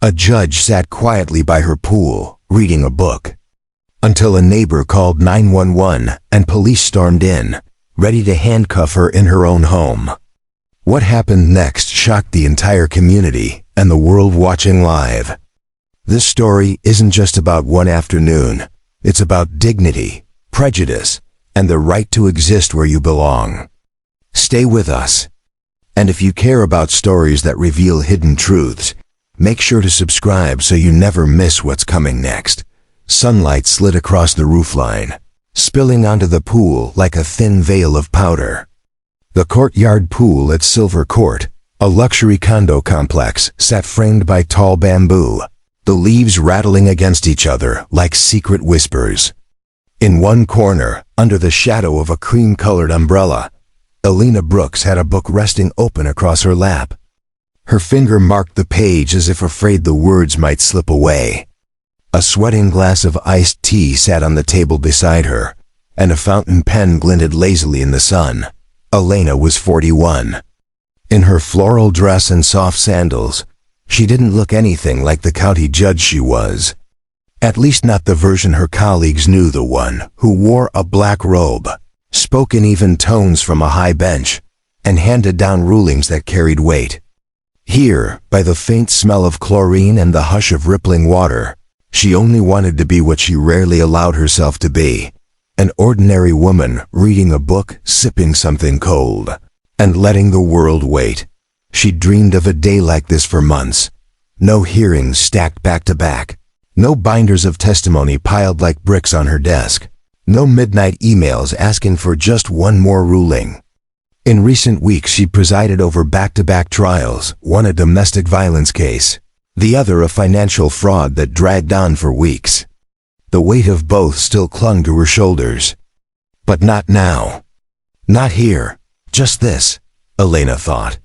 A judge sat quietly by her pool, reading a book, until a neighbor called 911 and police stormed in, ready to handcuff her in her own home. What happened next shocked the entire community and the world watching live. This story isn't just about one afternoon. It's about dignity, prejudice, and the right to exist where you belong. Stay with us. And if you care about stories that reveal hidden truths, make sure to subscribe so you never miss what's coming next. Sunlight slid across the roofline, spilling onto the pool like a thin veil of powder. The courtyard pool at Silver Court, a luxury condo complex, sat framed by tall bamboo, the leaves rattling against each other like secret whispers. In one corner, under the shadow of a cream-colored umbrella, Elena Brooks had a book resting open across her lap. Her finger marked the page as if afraid the words might slip away. A sweating glass of iced tea sat on the table beside her, and a fountain pen glinted lazily in the sun. Elena was 41. In her floral dress and soft sandals, she didn't look anything like the county judge she was. At least not the version her colleagues knew, the one who wore a black robe, spoke in even tones from a high bench, and handed down rulings that carried weight. Here, by the faint smell of chlorine and the hush of rippling water, she only wanted to be what she rarely allowed herself to be. An ordinary woman reading a book, sipping something cold, and letting the world wait. She'd dreamed of a day like this for months. No hearings stacked back to back. No binders of testimony piled like bricks on her desk. No midnight emails asking for just one more ruling. In recent weeks she presided over back-to-back trials, one a domestic violence case, the other a financial fraud that dragged on for weeks. The weight of both still clung to her shoulders. But not now. Not here. Just this, Elena thought.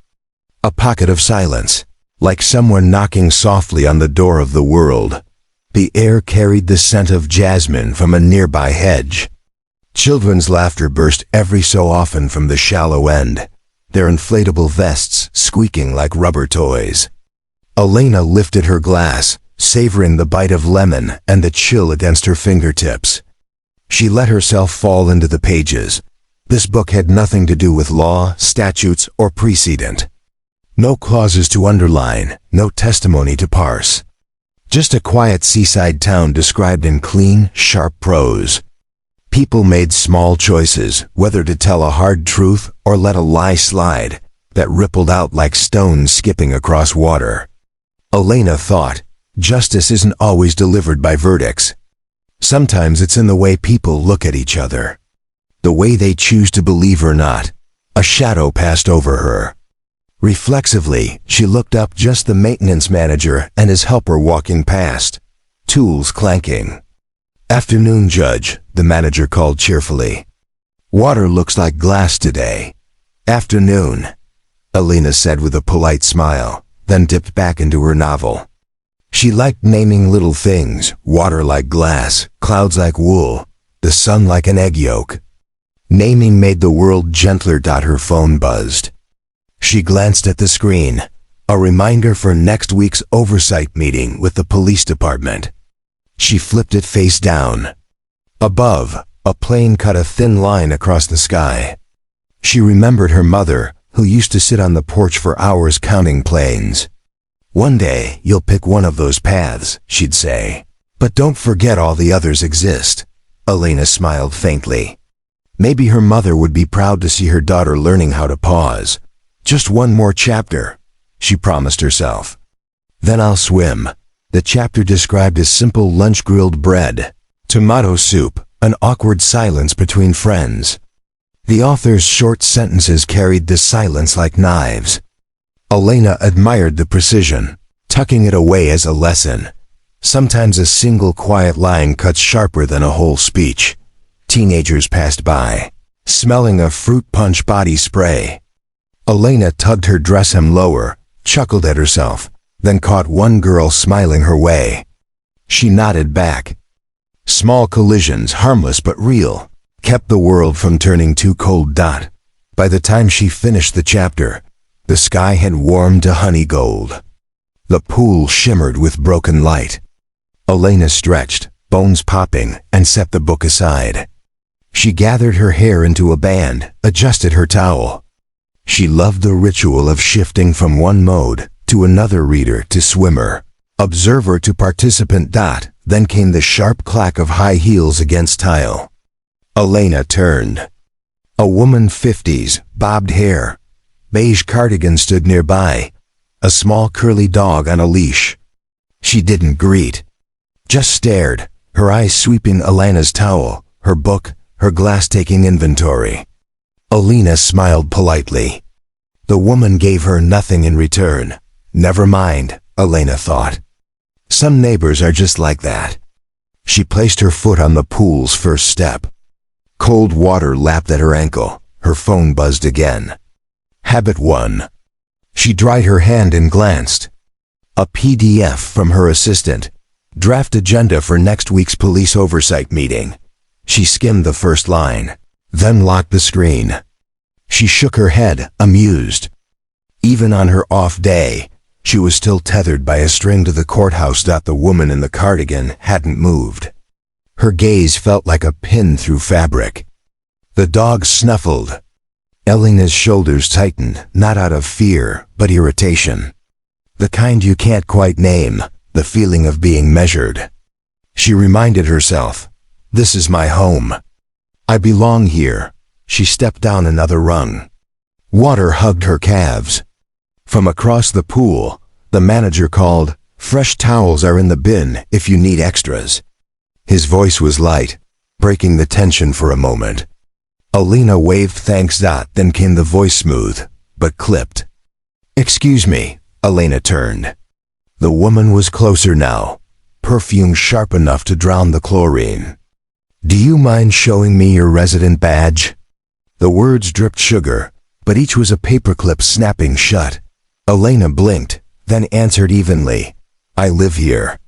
A pocket of silence, like someone knocking softly on the door of the world. The air carried the scent of jasmine from a nearby hedge. Children's laughter burst every so often from the shallow end, their inflatable vests squeaking like rubber toys. Elena lifted her glass, savoring the bite of lemon and the chill against her fingertips. She let herself fall into the pages. This book had nothing to do with law, statutes, or precedent. No clauses to underline, no testimony to parse. Just a quiet seaside town described in clean, sharp prose. People made small choices, whether to tell a hard truth or let a lie slide, that rippled out like stones skipping across water. Elena thought, justice isn't always delivered by verdicts. Sometimes it's in the way people look at each other. The way they choose to believe or not. A shadow passed over her. Reflexively, she looked up, just the maintenance manager and his helper walking past, tools clanking. "Afternoon, Judge," the manager called cheerfully. "Water looks like glass today." "Afternoon," Elena said with a polite smile, then dipped back into her novel. She liked naming little things, water like glass, clouds like wool, the sun like an egg yolk. Naming made the world gentler. Her phone buzzed. She glanced at the screen, a reminder for next week's oversight meeting with the police department. She flipped it face down. Above, a plane cut a thin line across the sky. She remembered her mother, who used to sit on the porch for hours counting planes. "One day, you'll pick one of those paths," she'd say. "But don't forget all the others exist." Elena smiled faintly. Maybe her mother would be proud to see her daughter learning how to pause. "Just one more chapter," she promised herself. "Then I'll swim." The chapter described a simple lunch: grilled bread, tomato soup, an awkward silence between friends. The author's short sentences carried this silence like knives. Elena admired the precision, tucking it away as a lesson. Sometimes a single quiet line cuts sharper than a whole speech. Teenagers passed by, smelling of fruit punch body spray. Elena tugged her dress hem lower, chuckled at herself, then caught one girl smiling her way. She nodded back. Small collisions, harmless but real, kept the world from turning too cold. By the time she finished the chapter, the sky had warmed to honey gold. The pool shimmered with broken light. Elena stretched, bones popping, and set the book aside. She gathered her hair into a band, adjusted her towel. She loved the ritual of shifting from one mode to another, reader to swimmer, observer to participant. Then came the sharp clack of high heels against tile. Elena turned. A woman, 50s, bobbed hair, beige cardigan, stood nearby, a small curly dog on a leash. She didn't greet, just stared, her eyes sweeping Elena's towel, her book, her glass, taking inventory. Elena smiled politely. The woman gave her nothing in return. Never mind, Elena thought. Some neighbors are just like that. She placed her foot on the pool's first step. Cold water lapped at her ankle. Her phone buzzed again. Habit 1. She dried her hand and glanced. A PDF from her assistant. Draft agenda for next week's police oversight meeting. She skimmed the first line, then locked the screen. She shook her head, amused. Even on her off day, she was still tethered by a string to the courthouse. The woman in the cardigan hadn't moved. Her gaze felt like a pin through fabric. The dog snuffled. Elena's shoulders tightened, not out of fear, but irritation. The kind you can't quite name, the feeling of being measured. She reminded herself, this is my home. I belong here. She stepped down another rung. Water hugged her calves. From across the pool, the manager called, "Fresh towels are in the bin if you need extras." His voice was light, breaking the tension for a moment. Elena waved thanks. Then came the voice, smooth, but clipped. "Excuse me." Elena turned. The woman was closer now, perfume sharp enough to drown the chlorine. "Do you mind showing me your resident badge?" The words dripped sugar, but each was a paperclip snapping shut. Elena blinked, then answered evenly, "I live here.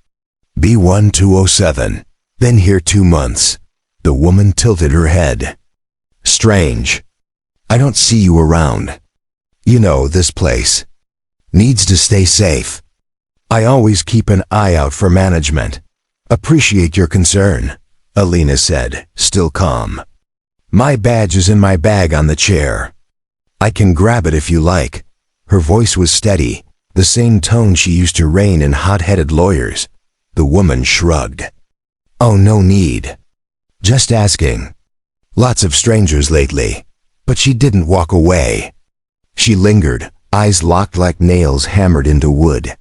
B1207. Been here 2 months." The woman tilted her head. "Strange. I don't see you around. You know, this place needs to stay safe." "I always keep an eye out for management. Appreciate your concern," Elena said, still calm. "My badge is in my bag on the chair. I can grab it if you like." Her voice was steady, the same tone she used to rein in hot-headed lawyers. The woman shrugged. "Oh, no need. Just asking. Lots of strangers lately." But she didn't walk away. She lingered, eyes locked like nails hammered into wood.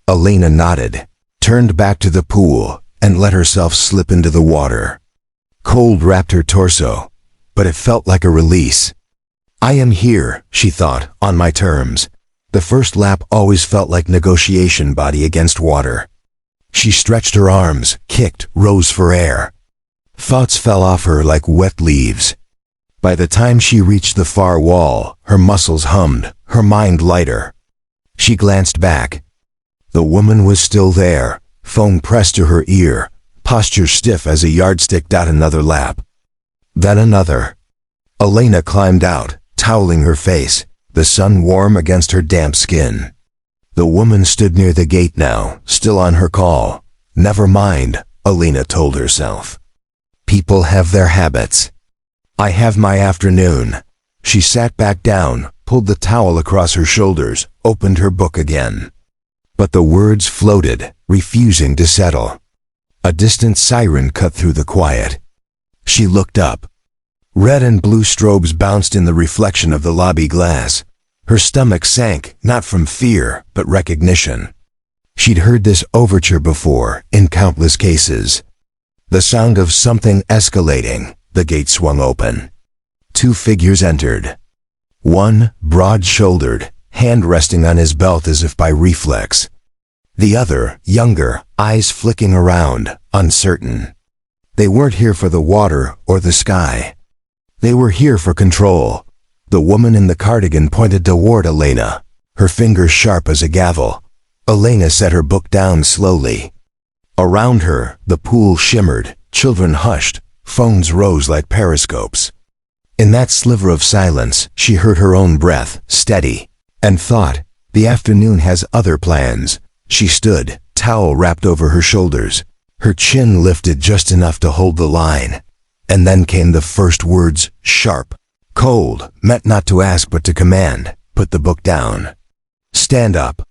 Elena nodded, turned back to the pool, and let herself slip into the water. Cold wrapped her torso, but it felt like a release. "I am here," she thought, "on my terms." The first lap always felt like negotiation, body against water. She stretched her arms, kicked, rose for air. Thoughts fell off her like wet leaves. By the time she reached the far wall, her muscles hummed, her mind lighter. She glanced back. The woman was still there, phone pressed to her ear, posture stiff as a yardstick. Another lap. Then another. Elena climbed out, toweling her face, the sun warm against her damp skin. The woman stood near the gate now, still on her call. Never mind, Elena told herself. People have their habits. I have my afternoon. She sat back down, pulled the towel across her shoulders, opened her book again. But the words floated, refusing to settle. A distant siren cut through the quiet. She looked up. Red and blue strobes bounced in the reflection of the lobby glass. Her stomach sank, not from fear, but recognition. She'd heard this overture before, in countless cases. The sound of something escalating. The gate swung open. 2 figures entered. One, broad-shouldered, hand resting on his belt as if by reflex. The other, younger, eyes flicking around, uncertain. They weren't here for the water or the sky. They were here for control. The woman in the cardigan pointed toward Elena, her fingers sharp as a gavel. Elena set her book down slowly. Around her, the pool shimmered, children hushed, phones rose like periscopes. In that sliver of silence, she heard her own breath, steady, and thought, the afternoon has other plans. She stood, towel wrapped over her shoulders, her chin lifted just enough to hold the line. And then came the first words, sharp, cold, meant not to ask but to command. Put the book down. Stand up.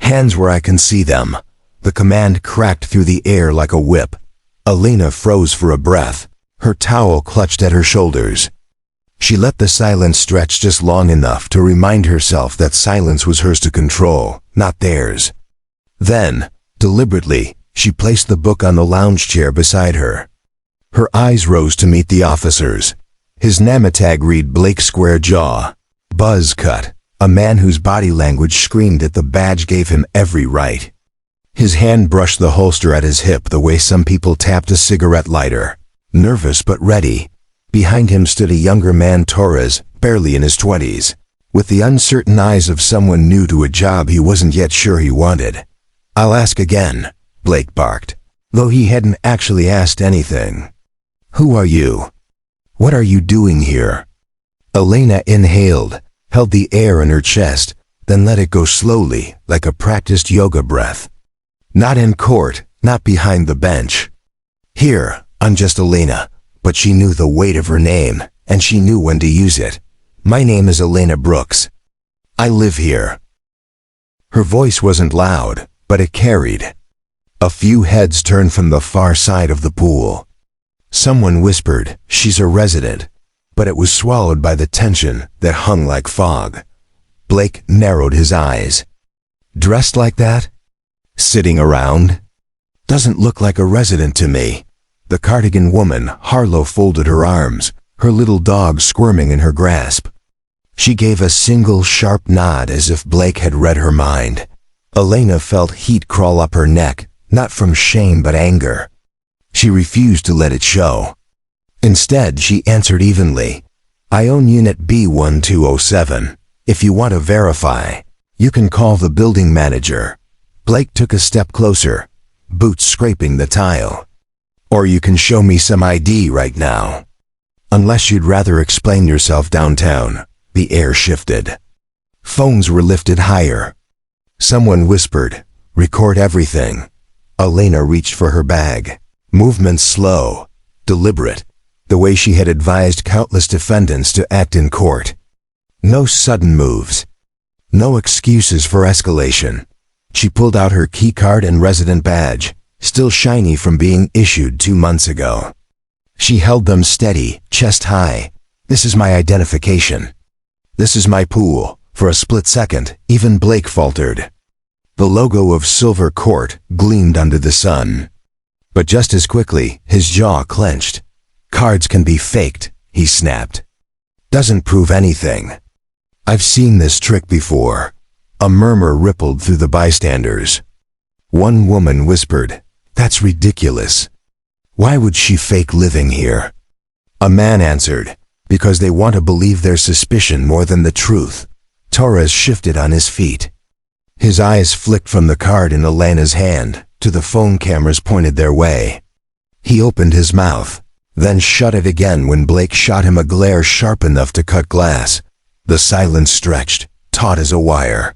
Hands where I can see them. The command cracked through the air like a whip. Elena froze for a breath, her towel clutched at her shoulders. She let the silence stretch just long enough to remind herself that silence was hers to control, not theirs. Then, deliberately, she placed the book on the lounge chair beside her. Her eyes rose to meet the officer's. His name tag read Blake Square Jaw. Buzz cut, a man whose body language screamed that the badge gave him every right. His hand brushed the holster at his hip the way some people tapped a cigarette lighter. Nervous but ready. Behind him stood a younger man, Torres, barely in his 20s, with the uncertain eyes of someone new to a job he wasn't yet sure he wanted. I'll ask again, Blake barked, though he hadn't actually asked anything. Who are you? What are you doing here? Elena inhaled, held the air in her chest, then let it go slowly, like a practiced yoga breath. Not in court, not behind the bench. Here, I'm just Elena, but she knew the weight of her name, and she knew when to use it. My name is Elena Brooks. I live here. Her voice wasn't loud, but it carried. A few heads turned from the far side of the pool. Someone whispered, she's a resident, but it was swallowed by the tension that hung like fog. Blake narrowed his eyes. Dressed like that? Sitting around? Doesn't look like a resident to me. The cardigan woman, Harlow, folded her arms, her little dog squirming in her grasp. She gave a single sharp nod as if Blake had read her mind. Elena felt heat crawl up her neck, not from shame but anger. She refused to let it show. Instead, she answered evenly, I own Unit B1207. If you want to verify, you can call the building manager. Blake took a step closer, boots scraping the tile. Or you can show me some ID right now. Unless you'd rather explain yourself downtown. The air shifted. Phones were lifted higher. Someone whispered, record everything. Elena reached for her bag. Movements slow, deliberate, the way she had advised countless defendants to act in court. No sudden moves. No excuses for escalation. She pulled out her keycard and resident badge, still shiny from being issued 2 months ago. She held them steady, chest high. This is my identification. This is my pool. For a split second, even Blake faltered. The logo of Silver Court gleamed under the sun. But just as quickly, his jaw clenched. Cards can be faked, he snapped. Doesn't prove anything. I've seen this trick before. A murmur rippled through the bystanders. One woman whispered, that's ridiculous. Why would she fake living here? A man answered, because they want to believe their suspicion more than the truth. Torres shifted on his feet. His eyes flicked from the card in Elena's hand to the phone cameras pointed their way. He opened his mouth, then shut it again when Blake shot him a glare sharp enough to cut glass. The silence stretched, taut as a wire.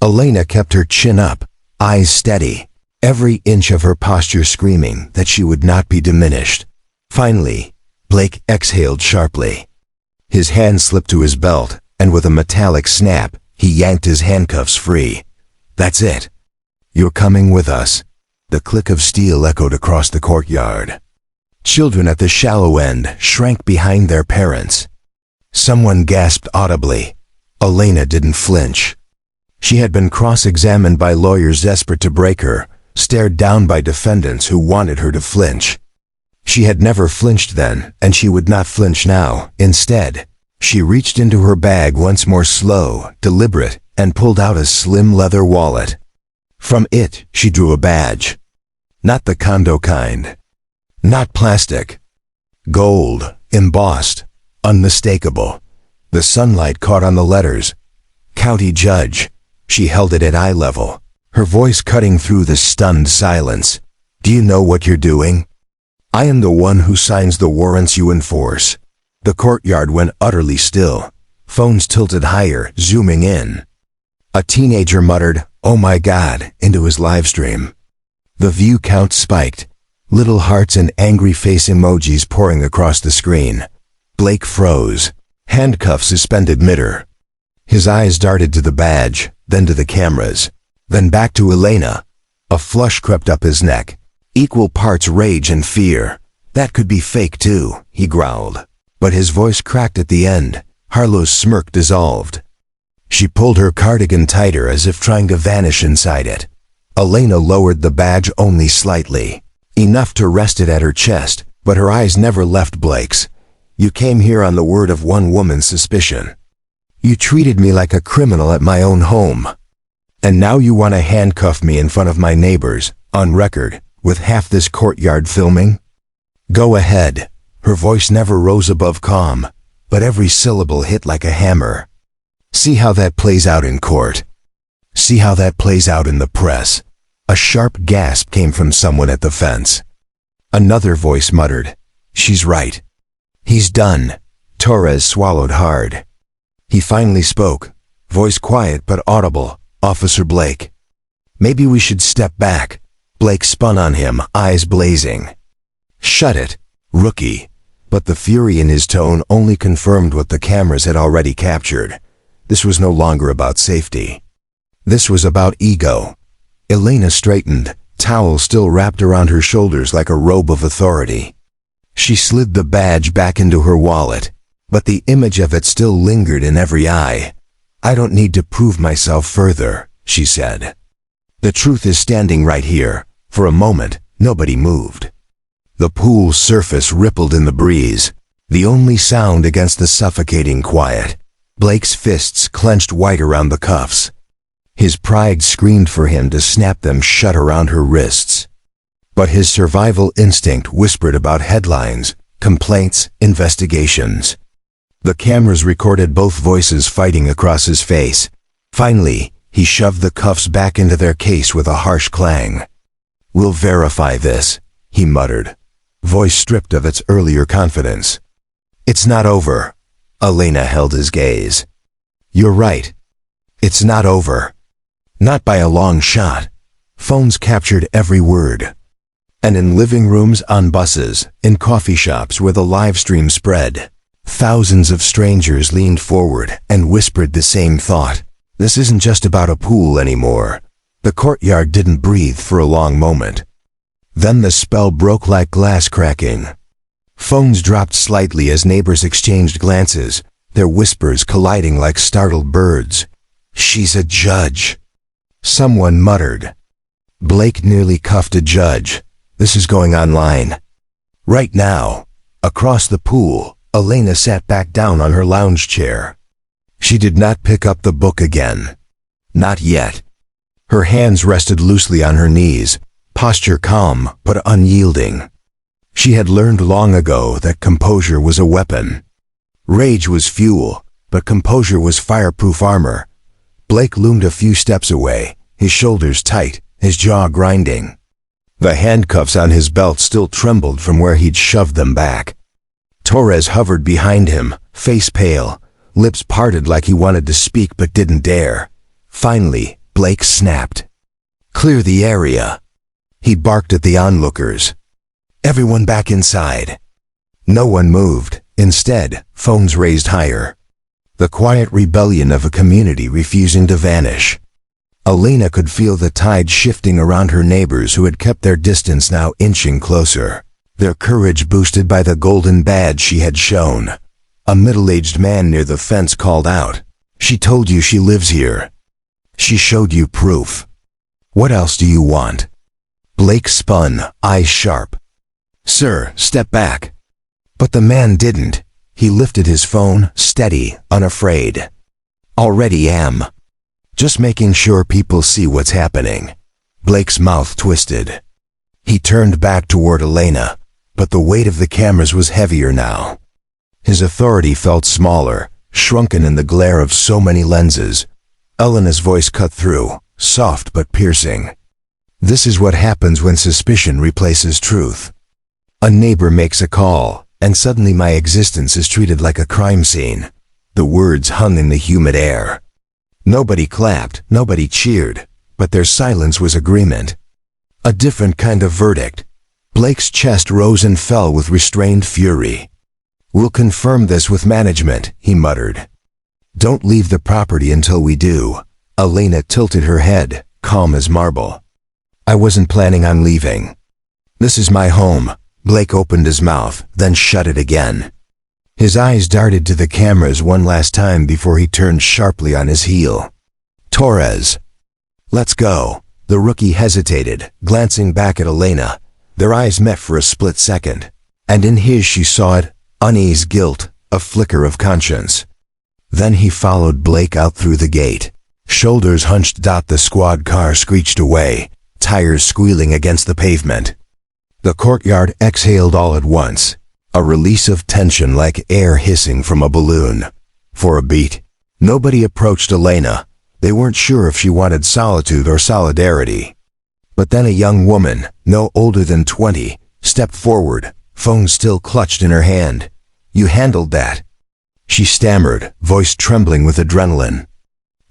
Elena kept her chin up, eyes steady, every inch of her posture screaming that she would not be diminished. Finally, Blake exhaled sharply. His hand slipped to his belt, and with a metallic snap, he yanked his handcuffs free. That's it. You're coming with us. The click of steel echoed across the courtyard. Children at the shallow end shrank behind their parents. Someone gasped audibly. Elena didn't flinch. She had been cross-examined by lawyers desperate to break her, stared down by defendants who wanted her to flinch. She had never flinched then, and she would not flinch now. Instead, she reached into her bag once more, slow, deliberate, and pulled out a slim leather wallet. From it, she drew a badge. Not the condo kind. Not plastic. Gold, embossed, unmistakable. The sunlight caught on the letters. County Judge. She held it at eye level, her voice cutting through the stunned silence. Do you know what you're doing? I am the one who signs the warrants you enforce. The courtyard went utterly still. Phones tilted higher, zooming in. A teenager muttered, "Oh my God," into his live stream. The view count spiked, little hearts and angry face emojis pouring across the screen. Blake froze, handcuffs suspended mid-air. His eyes darted to the badge, then to the cameras, then back to Elena. A flush crept up his neck, equal parts rage and fear. That could be fake too, he growled. But his voice cracked at the end. Harlow's smirk dissolved. She pulled her cardigan tighter as if trying to vanish inside it. Elena lowered the badge only slightly, enough to rest it at her chest, but her eyes never left Blake's. "You came here on the word of one woman's suspicion. You treated me like a criminal at my own home. And now you want to handcuff me in front of my neighbors, on record, with half this courtyard filming? Go ahead." Her voice never rose above calm, but every syllable hit like a hammer. "See how that plays out in court. See how that plays out in the press." A sharp gasp came from someone at the fence. Another voice muttered, "She's right." "He's done." Torres swallowed hard. He finally spoke, voice quiet but audible. "Officer Blake. Maybe we should step back." Blake spun on him, eyes blazing. "Shut it, rookie." But the fury in his tone only confirmed what the cameras had already captured. This was no longer about safety. This was about ego. Elena straightened, towel still wrapped around her shoulders like a robe of authority. She slid the badge back into her wallet, but the image of it still lingered in every eye. "I don't need to prove myself further," she said. "The truth is standing right here." For a moment, nobody moved. The pool's surface rippled in the breeze, the only sound against the suffocating quiet. Blake's fists clenched white around the cuffs. His pride screamed for him to snap them shut around her wrists. But his survival instinct whispered about headlines, complaints, investigations. The cameras recorded both voices fighting across his face. Finally, he shoved the cuffs back into their case with a harsh clang. "We'll verify this," he muttered, voice stripped of its earlier confidence. "It's not over." Elena held his gaze. "You're right. It's not over. Not by a long shot." Phones captured every word. And in living rooms, on buses, in coffee shops where the live stream spread, thousands of strangers leaned forward and whispered the same thought. This isn't just about a pool anymore. The courtyard didn't breathe for a long moment. Then the spell broke like glass cracking. Phones dropped slightly as neighbors exchanged glances, their whispers colliding like startled birds. "She's a judge." Someone muttered. Blake nearly cuffed a judge. This is going online. Right now, across the pool, Elena sat back down on her lounge chair. She did not pick up the book again. Not yet. Her hands rested loosely on her knees, posture calm but unyielding. She had learned long ago that composure was a weapon. Rage was fuel, but composure was fireproof armor. Blake loomed a few steps away, his shoulders tight, his jaw grinding. The handcuffs on his belt still trembled from where he'd shoved them back. Torres hovered behind him, face pale, lips parted like he wanted to speak but didn't dare. Finally, Blake snapped. "Clear the area." He barked at the onlookers. "Everyone back inside." No one moved. Instead, phones raised higher. The quiet rebellion of a community refusing to vanish. Elena could feel the tide shifting around her neighbors who had kept their distance now inching closer, their courage boosted by the golden badge she had shown. A middle-aged man near the fence called out, "She told you she lives here. She showed you proof. What else do you want?" Blake spun, eyes sharp. "Sir, step back." But the man didn't. He lifted his phone, steady, unafraid. "Already am. Just making sure people see what's happening." Blake's mouth twisted. He turned back toward Elena, but the weight of the cameras was heavier now. His authority felt smaller, shrunken in the glare of so many lenses. Elena's voice cut through, soft but piercing. "This is what happens when suspicion replaces truth. A neighbor makes a call, and suddenly my existence is treated like a crime scene." The words hung in the humid air. Nobody clapped, nobody cheered, but their silence was agreement. A different kind of verdict. Blake's chest rose and fell with restrained fury. "We'll confirm this with management," he muttered. "Don't leave the property until we do." Elena tilted her head, calm as marble. "I wasn't planning on leaving. This is my home." Blake opened his mouth, then shut it again. His eyes darted to the cameras one last time before he turned sharply on his heel. "Torres." "Let's go." The rookie hesitated, glancing back at Elena. Their eyes met for a split second, and in his she saw it, unease, guilt, a flicker of conscience. Then he followed Blake out through the gate. Shoulders hunched. The squad car screeched away, tires squealing against the pavement. The courtyard exhaled all at once, a release of tension like air hissing from a balloon. For a beat, nobody approached Elena. They weren't sure if she wanted solitude or solidarity. But then a young woman, no older than 20, stepped forward, phone still clutched in her hand. "You handled that," she stammered, voice trembling with adrenaline.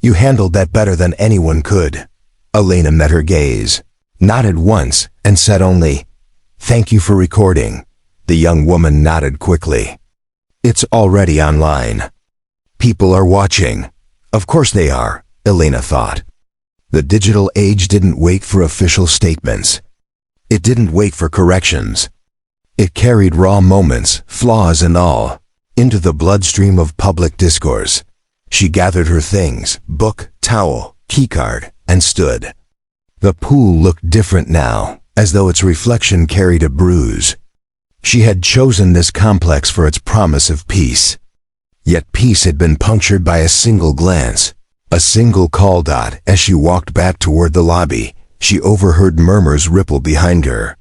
"You handled that better than anyone could." Elena met her gaze, nodded once, and said only, "Thank you for recording." The young woman nodded quickly. "It's already online. People are watching." Of course they are, Elena thought. The digital age didn't wait for official statements. It didn't wait for corrections. It carried raw moments, flaws and all, into the bloodstream of public discourse. She gathered her things, book, towel, keycard, and stood. The pool looked different now, as though its reflection carried a bruise. She had chosen this complex for its promise of peace. Yet peace had been punctured by a single glance, a single call. As she walked back toward the lobby, she overheard murmurs ripple behind her.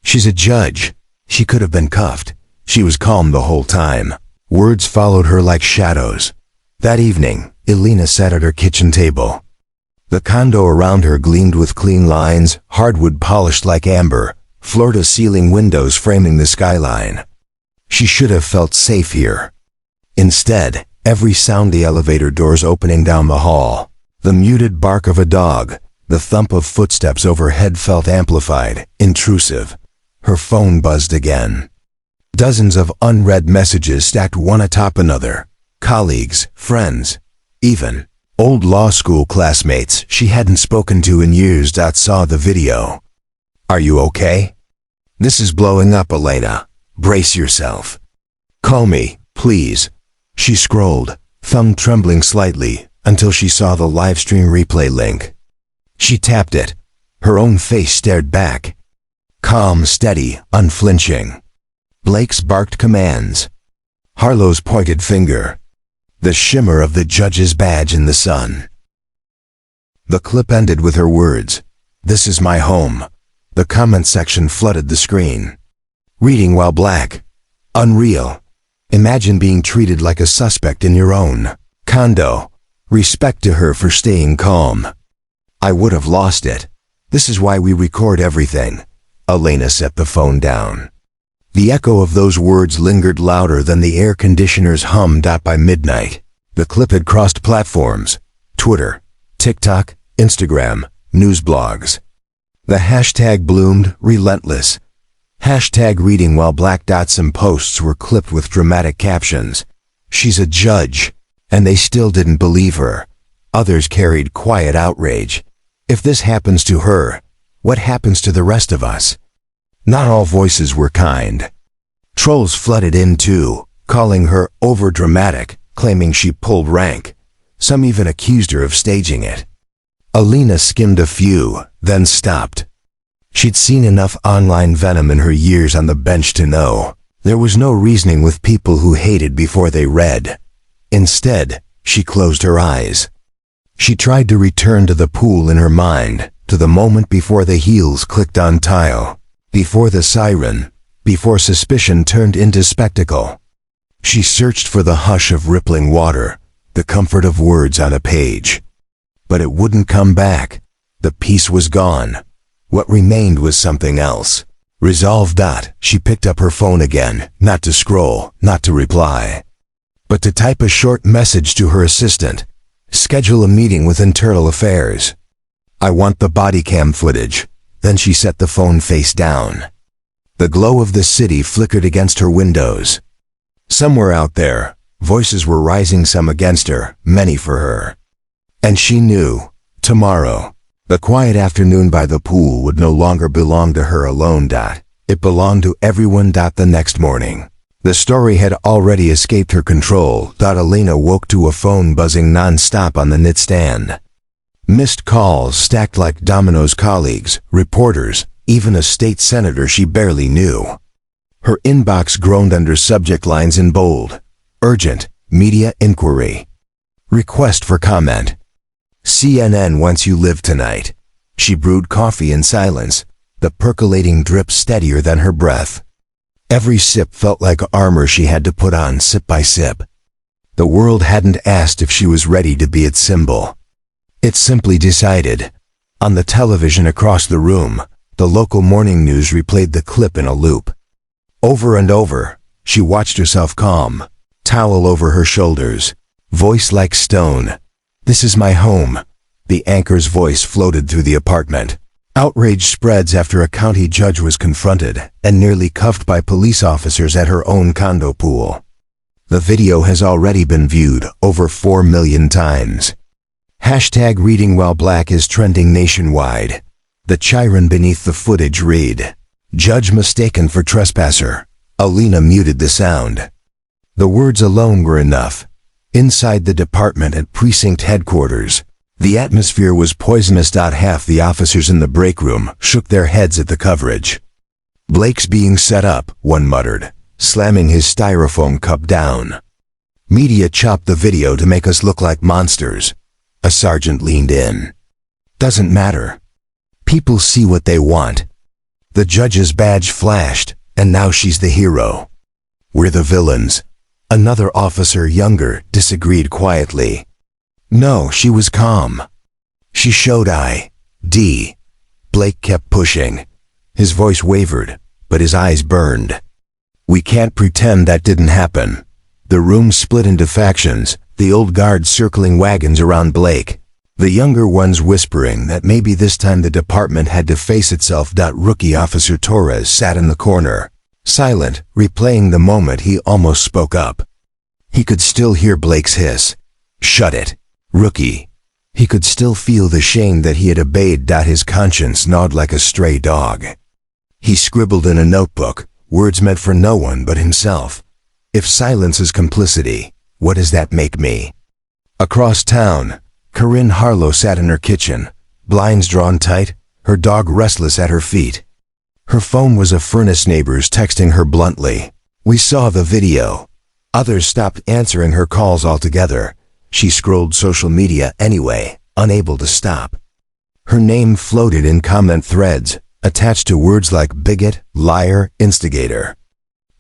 "She's a judge. She could have been cuffed." She was calm the whole time. Words followed her like shadows. That evening, Elena sat at her kitchen table. The condo around her gleamed with clean lines, hardwood polished like amber, floor-to-ceiling windows framing the skyline. She should have felt safe here. Instead, every sound, the elevator doors opening down the hall, the muted bark of a dog, the thump of footsteps overhead felt amplified, intrusive. Her phone buzzed again. Dozens of unread messages stacked one atop another. Colleagues, friends, even old law school classmates she hadn't spoken to in years. Saw the video. "Are you okay? This is blowing up, Elena. Brace yourself. Call me, please." She scrolled, thumb trembling slightly, until she saw the livestream replay link. She tapped it. Her own face stared back. Calm, steady, unflinching. Blake's barked commands. Harlow's pointed finger. The shimmer of the judge's badge in the sun. The clip ended with her words, "This is my home." The comment section flooded the screen. "Reading while black. Unreal. Imagine being treated like a suspect in your own condo. Respect to her for staying calm. I would have lost it. This is why we record everything." Elena set the phone down. The echo of those words lingered louder than the air conditioner's hum. By midnight, the clip had crossed platforms: Twitter, TikTok, Instagram, news blogs. The hashtag bloomed, relentless. Hashtag reading while black. Some posts were clipped with dramatic captions. "She's a judge," and they still didn't believe her. Others carried quiet outrage. "If this happens to her, what happens to the rest of us?" Not all voices were kind. Trolls flooded in too, calling her overdramatic, claiming she pulled rank. Some even accused her of staging it. Elena skimmed a few, then stopped. She'd seen enough online venom in her years on the bench to know there was no reasoning with people who hated before they read. Instead, she closed her eyes. She tried to return to the pool in her mind, to the moment before the heels clicked on tile, before the siren, before suspicion turned into spectacle. She searched for the hush of rippling water, the comfort of words on a page. But it wouldn't come back. The peace was gone. What remained was something else. Resolve. She picked up her phone again, not to scroll, not to reply, but to type a short message to her assistant. Schedule a meeting with internal affairs. I want the body cam footage. Then she set the phone face down. The glow of the city flickered against her windows. Somewhere out there, voices were rising, some against her, many for her. And she knew, tomorrow, the quiet afternoon by the pool would no longer belong to her alone. It belonged to everyone. The next morning, the story had already escaped her control. Elena woke to a phone buzzing non-stop on the nightstand. Missed calls stacked like dominoes, colleagues, reporters, even a state senator she barely knew. Her inbox groaned under subject lines in bold. Urgent, media inquiry. Request for comment. CNN wants you live tonight. She brewed coffee in silence, the percolating drip steadier than her breath. Every sip felt like armor she had to put on sip by sip. The world hadn't asked if she was ready to be its symbol. It simply decided. On the television across the room, the local morning news replayed the clip in a loop. Over and over, she watched herself calm, towel over her shoulders, voice like stone. This is my home. The anchor's voice floated through the apartment. Outrage spreads after a county judge was confronted and nearly cuffed by police officers at her own condo pool. The video has already been viewed over 4 million times. Hashtag reading while black is trending nationwide. The chyron beneath the footage read, "Judge mistaken for trespasser." Elena muted the sound. The words alone were enough. Inside the department at precinct headquarters, the atmosphere was poisonous. Half the officers in the break room shook their heads at the coverage. "Blake's being set up," one muttered, slamming his styrofoam cup down. "Media chopped the video to make us look like monsters." A sergeant leaned in. "Doesn't matter. People see what they want." The judge's badge flashed, and now she's the hero. "We're the villains." Another officer, younger, disagreed quietly. No, she was calm. She showed ID. Blake kept pushing. His voice wavered, but his eyes burned. "We can't pretend that didn't happen." The room split into factions, the old guard circling wagons around Blake, the younger ones whispering that maybe this time the department had to face itself. Rookie Officer Torres sat in the corner, silent, replaying the moment he almost spoke up. He could still hear Blake's hiss. "Shut it, rookie." He could still feel the shame that he had obeyed. His conscience gnawed like a stray dog. He scribbled in a notebook, words meant for no one but himself. "If silence is complicity, what does that make me?" Across town, Corinne Harlow sat in her kitchen, blinds drawn tight, her dog restless at her feet. Her phone was a furnace. Neighbors texting her bluntly, "We saw the video." Others stopped answering her calls altogether. She scrolled social media anyway, unable to stop. Her name floated in comment threads, attached to words like bigot, liar, instigator.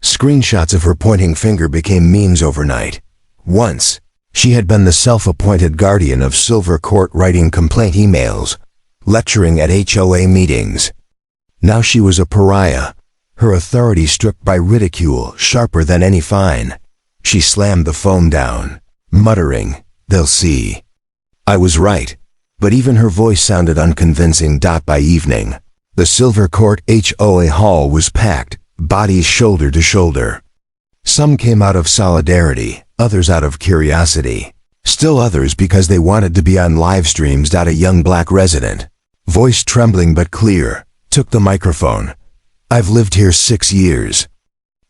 Screenshots of her pointing finger became memes overnight. Once, she had been the self-appointed guardian of Silver Court, writing complaint emails, lecturing at HOA meetings. Now she was a pariah, her authority struck by ridicule sharper than any fine. She slammed the phone down, muttering, "They'll see." I was right, but even her voice sounded unconvincing. By evening, the Silver Court HOA hall was packed, bodies shoulder to shoulder. Some came out of solidarity, others out of curiosity, still others because they wanted to be on live streams. A young black resident, voice trembling but clear, took the microphone. "I've lived here 6 years.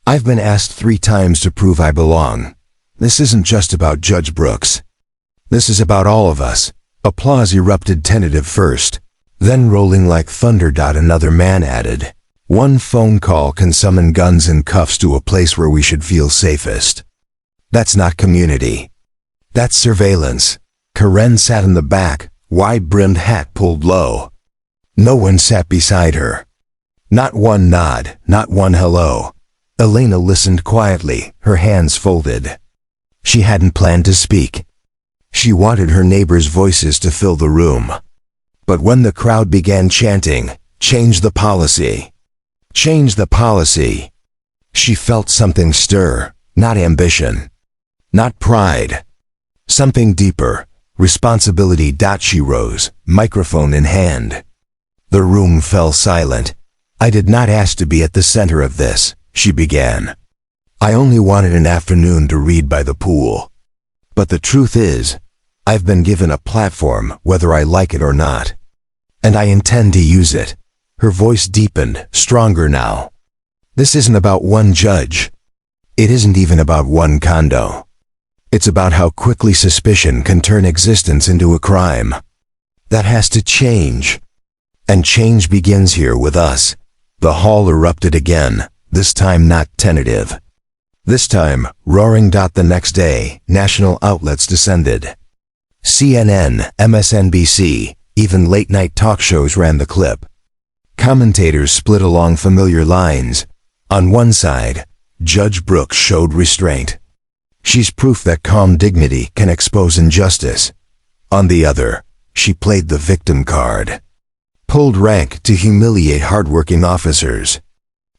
I've been asked 3 times to prove I belong. This isn't just about Judge Brooks. This is about all of us." Applause erupted, tentative first, then rolling like thunder. Another man added, "One phone call can summon guns and cuffs to a place where we should feel safest. That's not community. That's surveillance." Karen sat in the back, wide-brimmed hat pulled low. No one sat beside her. Not one nod, not one hello. Elena listened quietly, her hands folded. She hadn't planned to speak. She wanted her neighbors' voices to fill the room. But when the crowd began chanting, "Change the policy! Change the policy!" she felt something stir, not ambition, not pride. Something deeper, Responsibility. She rose, microphone in hand. The room fell silent. I did not ask to be at the center of this, she began. I only wanted an afternoon to read by the pool. But the truth is, I've been given a platform whether I like it or not. And I intend to use it. Her voice deepened, stronger now. This isn't about one judge. It isn't even about one condo. It's about how quickly suspicion can turn existence into a crime. That has to change. And change begins here with us. The hall erupted again, this time not tentative. This time, roaring. The next day, national outlets descended. CNN, MSNBC, even late-night talk shows ran the clip. Commentators split along familiar lines. On one side, Judge Brooks showed restraint. She's proof that calm dignity can expose injustice. On the other, she played the victim card. Pulled rank to humiliate hardworking officers.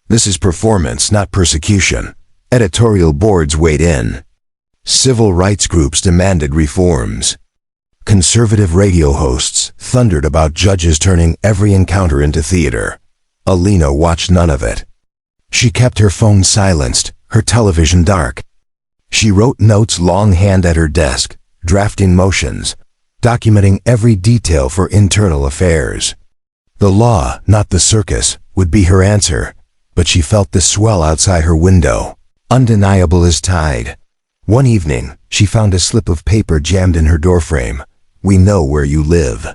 This is performance, not persecution. Editorial boards weighed in. Civil rights groups demanded reforms. Conservative radio hosts thundered about judges turning every encounter into theater. Alina watched none of it. She kept her phone silenced, her television dark. She wrote notes longhand at her desk, drafting motions, documenting every detail for internal affairs. The law, not the circus, would be her answer, but she felt the swell outside her window, undeniable as tide. One evening, she found a slip of paper jammed in her doorframe. We know where you live.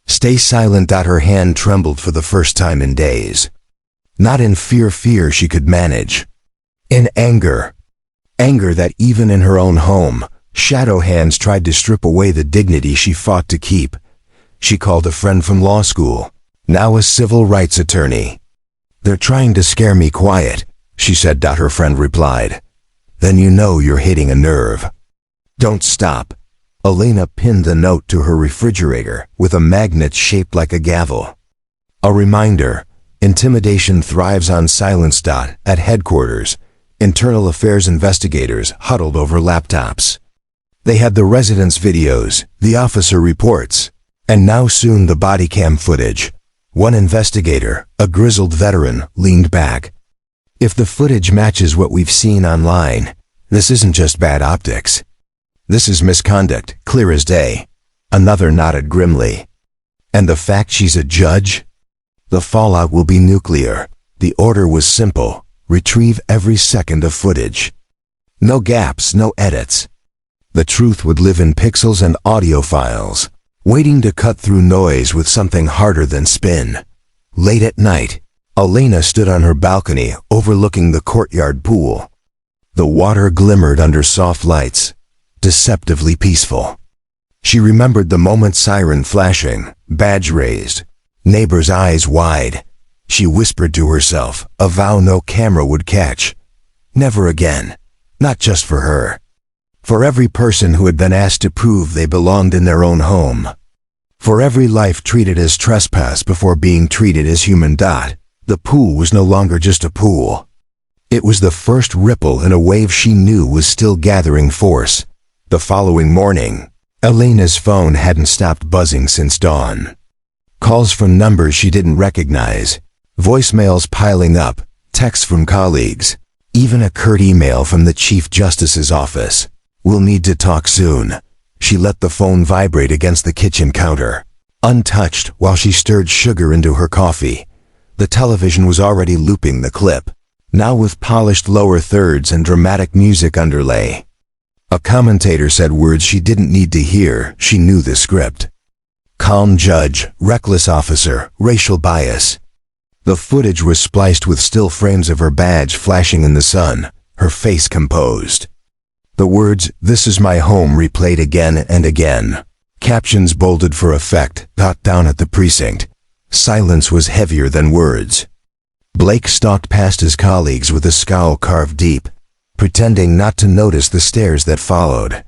Stay silent. Her hand trembled for the first time in days. Not in fear she could manage. In anger. Anger that even in her own home, shadow hands tried to strip away the dignity she fought to keep. She called a friend from law school, now a civil rights attorney. They're trying to scare me quiet, she said. Her friend replied. Then you know you're hitting a nerve. Don't stop. Alina pinned the note to her refrigerator with a magnet shaped like a gavel. A reminder, intimidation thrives on silence. At headquarters, internal affairs investigators huddled over laptops. They had the residents' videos, the officer reports, and now soon the body cam footage. One investigator, a grizzled veteran, leaned back. If the footage matches what we've seen online, this isn't just bad optics. This is misconduct, clear as day. Another nodded grimly. And the fact she's a judge? The fallout will be nuclear. The order was simple. Retrieve every second of footage. No gaps, no edits. The truth would live in pixels and audio files, waiting to cut through noise with something harder than spin. Late at night, Alina stood on her balcony overlooking the courtyard pool. The water glimmered under soft lights, deceptively peaceful. She remembered the moment, siren flashing, badge raised, neighbors' eyes wide. She whispered to herself, a vow no camera would catch. Never again. Not just for her. For every person who had been asked to prove they belonged in their own home. For every life treated as trespass before being treated as human. The pool was no longer just a pool. It was the first ripple in a wave she knew was still gathering force. The following morning, Alina's phone hadn't stopped buzzing since dawn. Calls from numbers she didn't recognize, voicemails piling up, texts from colleagues, even a curt email from the Chief Justice's office. We'll need to talk soon. She let the phone vibrate against the kitchen counter, untouched while she stirred sugar into her coffee. The television was already looping the clip, now with polished lower thirds and dramatic music underlay. A commentator said words she didn't need to hear. She knew the script. Calm judge, reckless officer, racial bias. The footage was spliced with still frames of her badge flashing in the sun, her face composed. The words, "This is my home," replayed again and again. Captions bolded for effect, down at the precinct. Silence was heavier than words. Blake stalked past his colleagues with a scowl carved deep, pretending not to notice the stares that followed.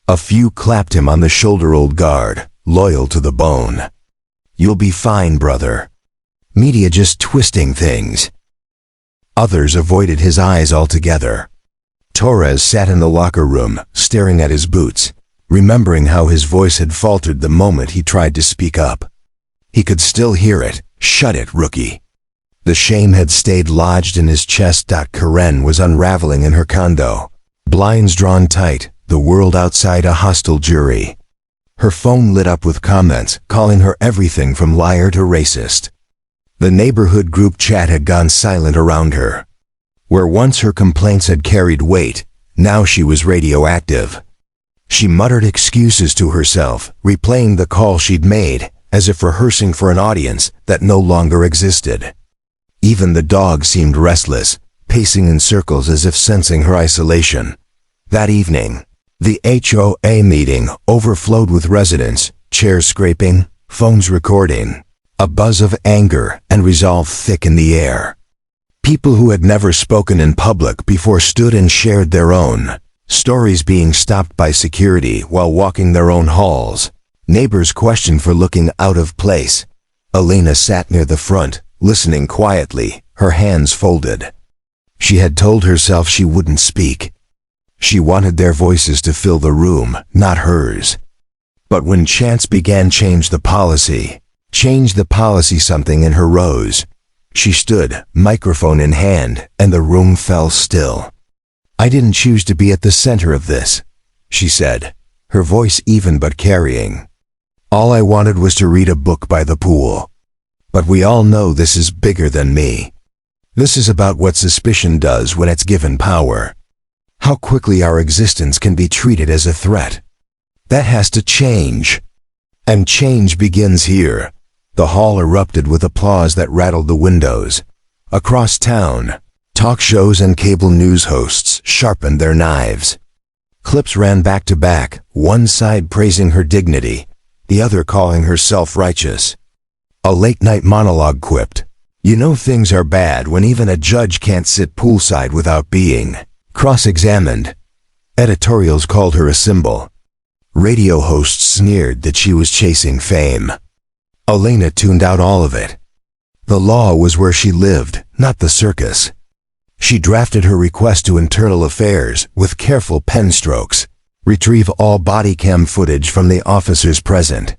A few clapped him on the shoulder. Old guard, loyal to the bone. You'll be fine, brother. Media just twisting things. Others avoided his eyes altogether. Torres sat in the locker room, staring at his boots. remembering how his voice had faltered the moment he tried to speak up. He could still hear it. "Shut it, rookie." The shame had stayed lodged in his chest. Karen was unraveling in her condo. Blinds drawn tight, the world outside a hostile jury. Her phone lit up with comments, calling her everything from liar to racist. The neighborhood group chat had gone silent around her. Where once her complaints had carried weight, now she was radioactive. She muttered excuses to herself, replaying the call she'd made, as if rehearsing for an audience that no longer existed. Even the dog seemed restless, pacing in circles as if sensing her isolation. That evening, the HOA meeting overflowed with residents, chairs scraping, phones recording, a buzz of anger and resolve thick in the air. People who had never spoken in public before stood and shared their own stories, being stopped by security while walking their own halls. Neighbors questioned for looking out of place. Elena sat near the front, listening quietly, her hands folded. She had told herself she wouldn't speak. She wanted their voices to fill the room, not hers. But when chance began, change the policy, something in her rose. She stood, microphone in hand, and the room fell still. "I didn't choose to be at the center of this," she said, her voice even but carrying. "All I wanted was to read a book by the pool. But we all know this is bigger than me. This is about what suspicion does when it's given power. How quickly our existence can be treated as a threat. That has to change. And change begins here." The hall erupted with applause that rattled the windows. Across town, talk shows and cable news hosts sharpened their knives. Clips ran back to back, one side praising her dignity, the other calling her self-righteous. A late-night monologue quipped, "You know things are bad when even a judge can't sit poolside without being cross-examined." Editorials called her a symbol. Radio hosts sneered that she was chasing fame. Elena tuned out all of it. The law was where she lived, not the circus. She drafted her request to Internal Affairs with careful pen strokes. "Retrieve all body cam footage from the officers present.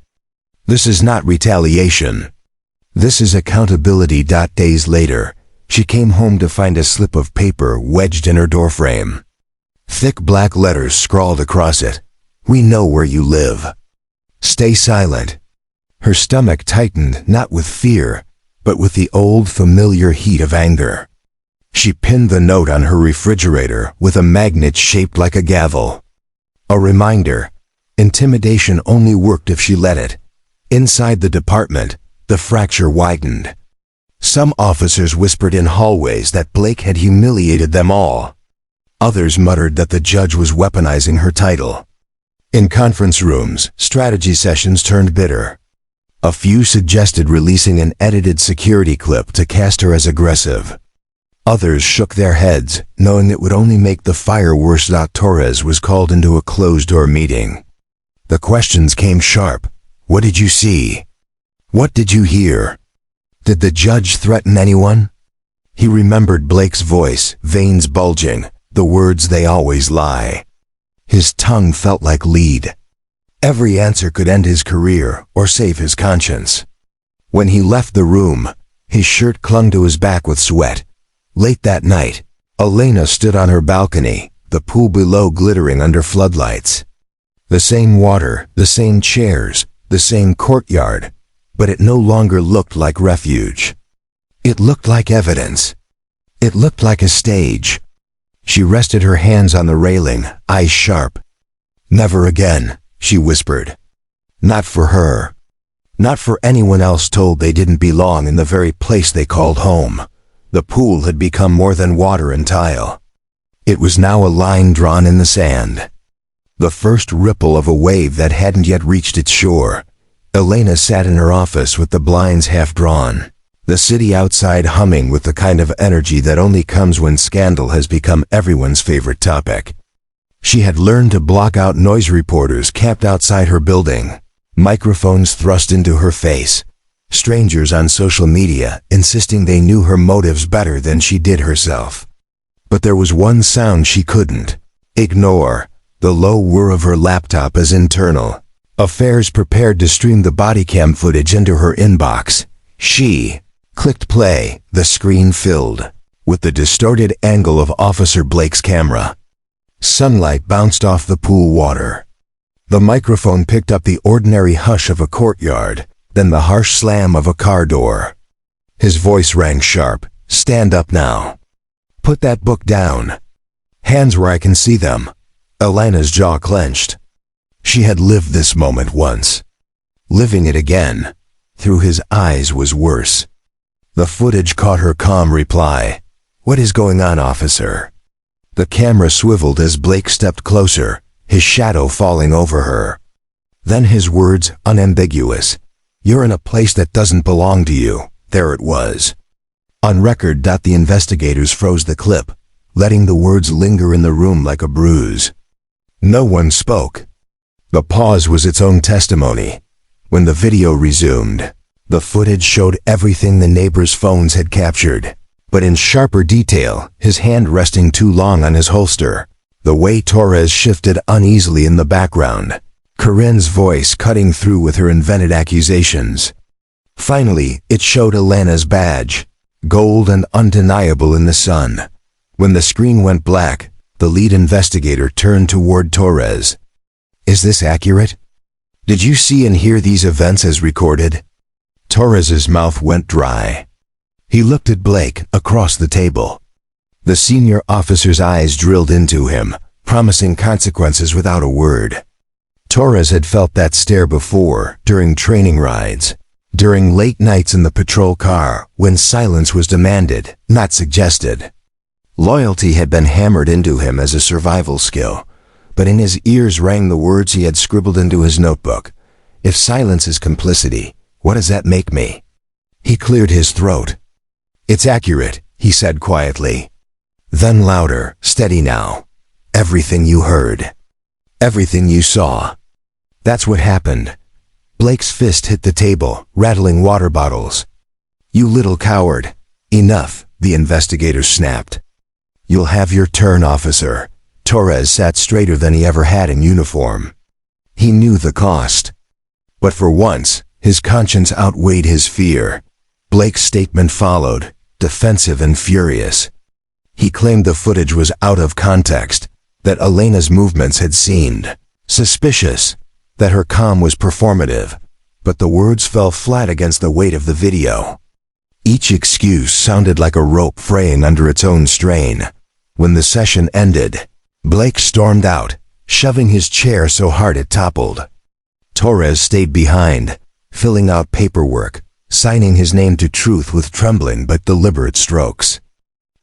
This is not retaliation. This is accountability." Days later, she came home to find a slip of paper wedged in her doorframe. Thick black letters scrawled across it. "We know where you live. Stay silent." Her stomach tightened, not with fear, but with the old familiar heat of anger. She pinned the note on her refrigerator with a magnet shaped like a gavel. A reminder. Intimidation only worked if she let it. Inside the department, the fracture widened. Some officers whispered in hallways that Blake had humiliated them all. Others muttered that the judge was weaponizing her title. In conference rooms, strategy sessions turned bitter. A few suggested releasing an edited security clip to cast her as aggressive. Others shook their heads, knowing it would only make the fire worse. Torres was called into a closed-door meeting. The questions came sharp. "What did you see? What did you hear? Did the judge threaten anyone?" He remembered Blake's voice, veins bulging, the words "they always lie." His tongue felt like lead. Every answer could end his career or save his conscience. When he left the room, his shirt clung to his back with sweat. Late that night, Elena stood on her balcony, the pool below glittering under floodlights. The same water, the same chairs, the same courtyard, but it no longer looked like refuge. It looked like evidence. It looked like a stage. She rested her hands on the railing, eyes sharp. "Never again," she whispered. Not for her. Not for anyone else told they didn't belong in the very place they called home. The pool had become more than water and tile. It was now a line drawn in the sand. The first ripple of a wave that hadn't yet reached its shore. Elena sat in her office with the blinds half drawn. The city outside humming with the kind of energy that only comes when scandal has become everyone's favorite topic. She had learned to block out noise reporters camped outside her building, microphones thrust into her face, strangers on social media insisting they knew her motives better than she did herself. But there was one sound she couldn't ignore, the low whir of her laptop as internal affairs prepared to stream the body cam footage into her inbox. She clicked play. The screen filled with the distorted angle of Officer Blake's camera. Sunlight bounced off the pool water. The microphone picked up the ordinary hush of a courtyard, then the harsh slam of a car door. His voice rang sharp. Stand up now. Put that book down. Hands where I can see them. Elena's jaw clenched. She had lived this moment once. Living it again, through his eyes, was worse. The footage caught her calm reply. What is going on, officer? The camera swiveled as Blake stepped closer, his shadow falling over her. Then his words, unambiguous. You're in a place that doesn't belong to you. There it was. On record. The investigators froze the clip, letting the words linger in the room like a bruise. No one spoke. The pause was its own testimony. When the video resumed, the footage showed everything the neighbors' phones had captured, but in sharper detail, his hand resting too long on his holster, the way Torres shifted uneasily in the background, Corinne's voice cutting through with her invented accusations. Finally, it showed Elena's badge, gold and undeniable in the sun. When the screen went black, the lead investigator turned toward Torres. Is this accurate? Did you see and hear these events as recorded? Torres's mouth went dry. He looked at Blake across the table. The senior officer's eyes drilled into him, promising consequences without a word. Torres had felt that stare before, during training rides, during late nights in the patrol car, when silence was demanded, not suggested. Loyalty had been hammered into him as a survival skill, but in his ears rang the words he had scribbled into his notebook. If silence is complicity, what does that make me? He cleared his throat. It's accurate, he said quietly. Then louder, steady now. Everything you heard. Everything you saw. That's what happened. Blake's fist hit the table, rattling water bottles. You little coward. Enough, the investigator snapped. You'll have your turn, officer. Torres sat straighter than he ever had in uniform. He knew the cost. But for once, his conscience outweighed his fear. Blake's statement followed, defensive and furious. He claimed the footage was out of context, that Elena's movements had seemed suspicious, that her calm was performative, but the words fell flat against the weight of the video. Each excuse sounded like a rope fraying under its own strain. When the session ended, Blake stormed out, shoving his chair so hard it toppled. Torres stayed behind, filling out paperwork, signing his name to truth with trembling but deliberate strokes.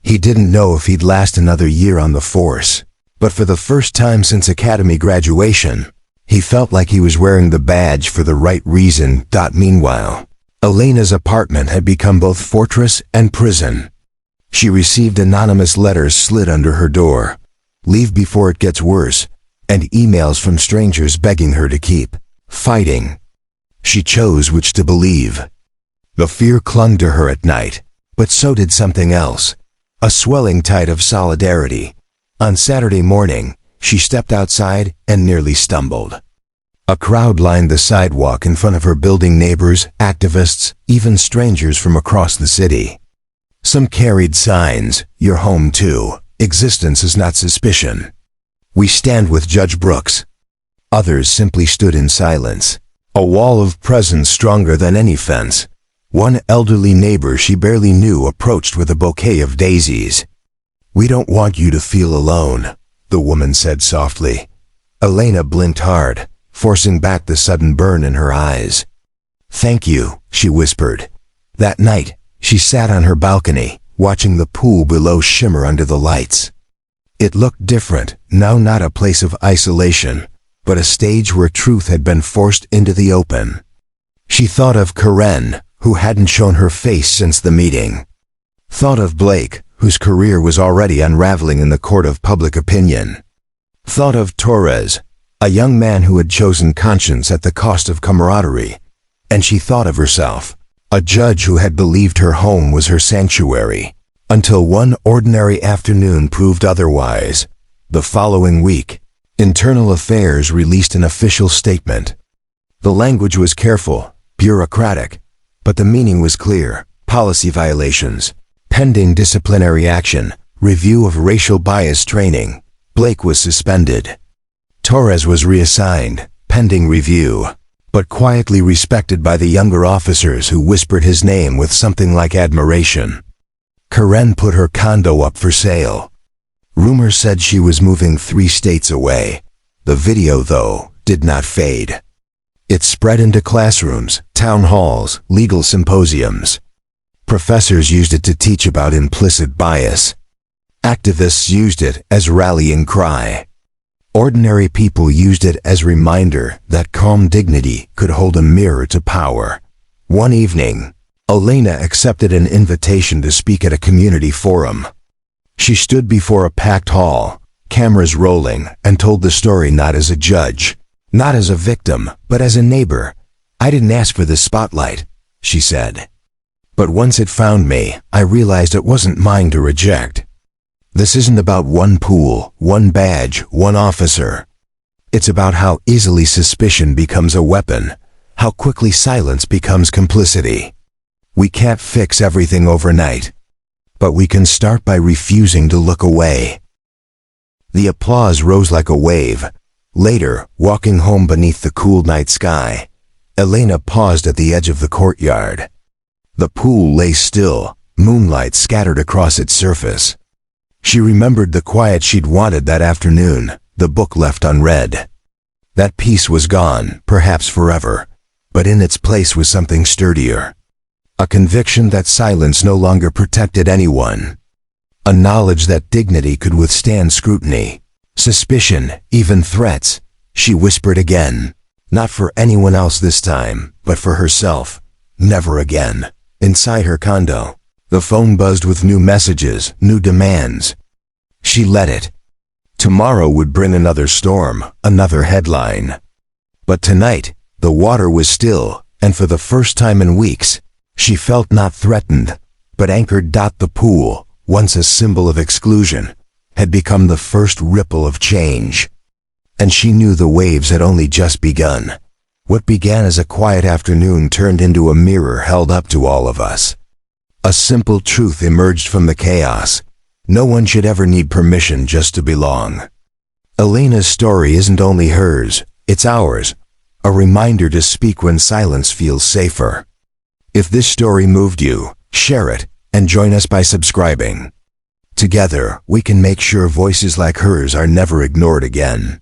He didn't know if he'd last another year on the force, but for the first time since academy graduation, he felt like he was wearing the badge for the right reason. Meanwhile, Elena's apartment had become both fortress and prison. She received anonymous letters slid under her door, leave before it gets worse, and emails from strangers begging her to keep fighting. She chose which to believe. The fear clung to her at night, but so did something else, a swelling tide of solidarity. On Saturday morning, she stepped outside and nearly stumbled. A crowd lined the sidewalk in front of her building, neighbors, activists, even strangers from across the city. Some carried signs, "You're home too. Existence is not suspicion. We stand with Judge Brooks." Others simply stood in silence, a wall of presence stronger than any fence. One elderly neighbor she barely knew approached with a bouquet of daisies. "We don't want you to feel alone," the woman said softly. Elena blinked hard, forcing back the sudden burn in her eyes. "Thank you," she whispered. That night, she sat on her balcony, watching the pool below shimmer under the lights. It looked different, now not a place of isolation, but a stage where truth had been forced into the open. She thought of Corinne, who hadn't shown her face since the meeting. Thought of Blake, whose career was already unraveling in the court of public opinion. Thought of Torres, a young man who had chosen conscience at the cost of camaraderie. And she thought of herself, a judge who had believed her home was her sanctuary, until one ordinary afternoon proved otherwise. The following week, Internal Affairs released an official statement. The language was careful, bureaucratic, but the meaning was clear. Policy violations, pending disciplinary action, review of racial bias training. Blake was suspended. Torres was reassigned, pending review, but quietly respected by the younger officers who whispered his name with something like admiration. Karen put her condo up for sale. Rumors said she was moving 3 states away. The video, though, did not fade. It spread into classrooms, town halls, legal symposiums. Professors used it to teach about implicit bias. Activists used it as rallying cry. Ordinary people used it as reminder that calm dignity could hold a mirror to power. One evening, Elena accepted an invitation to speak at a community forum. She stood before a packed hall, cameras rolling, and told the story not as a judge, not as a victim, but as a neighbor. "I didn't ask for this spotlight," she said. "But once it found me, I realized it wasn't mine to reject. This isn't about one pool, one badge, one officer. It's about how easily suspicion becomes a weapon, how quickly silence becomes complicity. We can't fix everything overnight, but we can start by refusing to look away." The applause rose like a wave. Later, walking home beneath the cool night sky, Elena paused at the edge of the courtyard. The pool lay still, moonlight scattered across its surface. She remembered the quiet she'd wanted that afternoon, the book left unread. That peace was gone, perhaps forever, but in its place was something sturdier. A conviction that silence no longer protected anyone. A knowledge that dignity could withstand scrutiny, suspicion, even threats. She whispered again, not for anyone else this time, but for herself. Never again. Inside her condo, the phone buzzed with new messages, new demands. She let it. Tomorrow would bring another storm, another headline. But tonight, the water was still, and for the first time in weeks, she felt not threatened, but anchored. The pool, once a symbol of exclusion, had become the first ripple of change. And she knew the waves had only just begun. What began as a quiet afternoon turned into a mirror held up to all of us. A simple truth emerged from the chaos. No one should ever need permission just to belong. Elena's story isn't only hers, it's ours. A reminder to speak when silence feels safer. If this story moved you, share it, and join us by subscribing. Together, we can make sure voices like hers are never ignored again.